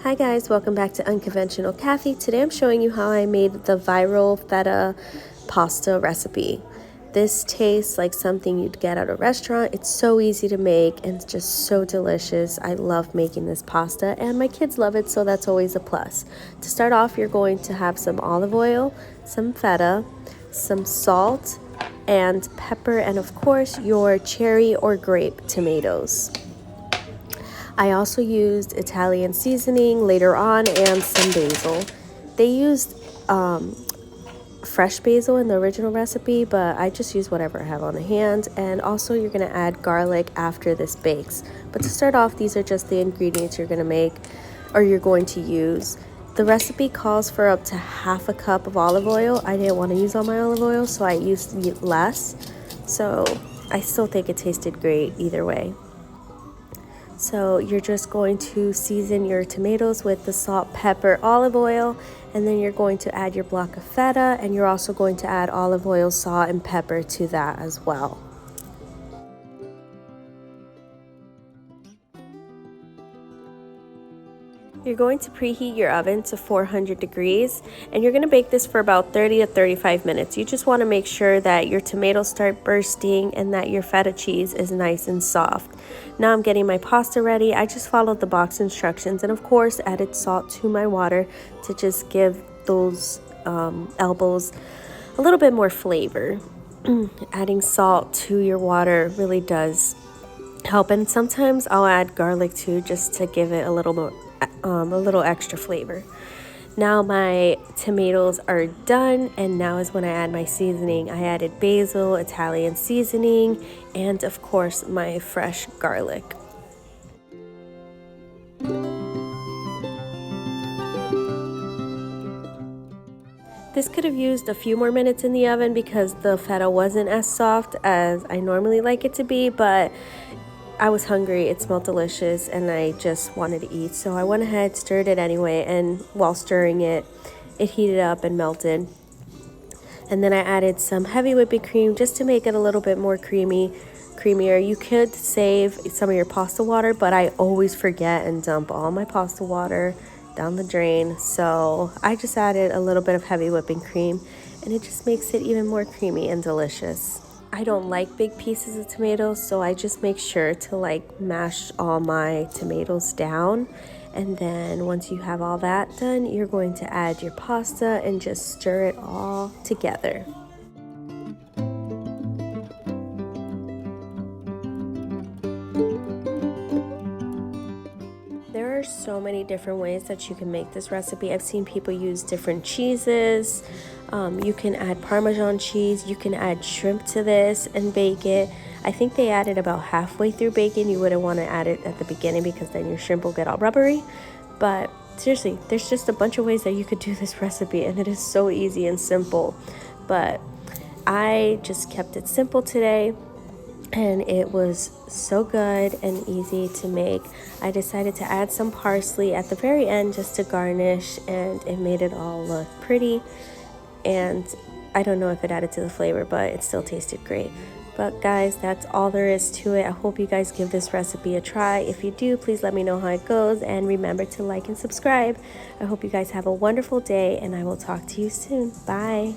Hi guys, welcome back to Unconventional Kathy. Today I'm showing you how I made the viral feta pasta recipe. This tastes like something you'd get at a restaurant. It's so easy to make and it's just so delicious. I love making this pasta and my kids love it, so that's always a plus. To start off, you're going to have some olive oil, some feta, some salt, and pepper, and of course your cherry or grape tomatoes. I also used Italian seasoning later on and some basil. They used fresh basil in the original recipe, but I just use whatever I have on hand. And also you're going to add garlic after this bakes. But to start off, these are just the ingredients you're going to make or you're going to use. The recipe calls for up to half a cup of olive oil. I didn't want to use all my olive oil, so I used less. So I still think it tasted great either way. So you're just going to season your tomatoes with the salt, pepper, olive oil, and then you're going to add your block of feta, and you're also going to add olive oil, salt, and pepper to that as well. You're going to preheat your oven to 400 degrees and you're going to bake this for about 30 to 35 minutes. You just want to make sure that your tomatoes start bursting and that your feta cheese is nice and soft. Now I'm getting my pasta ready. I just followed the box instructions and of course added salt to my water to just give those elbows a little bit more flavor. Adding salt to your water really does help, and sometimes I'll add garlic too just to give it a little extra flavor. Now my tomatoes are done, and now is when I add my seasoning. I added basil, Italian seasoning, and of course my fresh garlic. This could have used a few more minutes in the oven because the feta wasn't as soft as I normally like it to be, but I was hungry, it smelled delicious, and I just wanted to eat. So I went ahead, stirred it anyway, and while stirring it, it heated up and melted. And then I added some heavy whipping cream just to make it a little bit more creamier. You could save some of your pasta water, but I always forget and dump all my pasta water down the drain. So I just added a little bit of heavy whipping cream, and it just makes it even more creamy and delicious. I don't like big pieces of tomatoes, so I just make sure to mash all my tomatoes down. And then once you have all that done, you're going to add your pasta and just stir it all together. There are so many different ways that you can make this recipe. I've seen people use different cheeses. You can add Parmesan cheese. You can add shrimp to this and bake it. I think they add it about halfway through baking. You wouldn't want to add it at the beginning because then your shrimp will get all rubbery. But seriously, there's just a bunch of ways that you could do this recipe, and it is so easy and simple. But I just kept it simple today, and it was so good and easy to make. I decided to add some parsley at the very end just to garnish, and it made it all look pretty. And I don't know if it added to the flavor, but it still tasted great. But guys, that's all there is to it. I hope you guys give this recipe a try. If you do, please let me know how it goes, and remember to like and subscribe. I hope you guys have a wonderful day, and I will talk to you soon. Bye.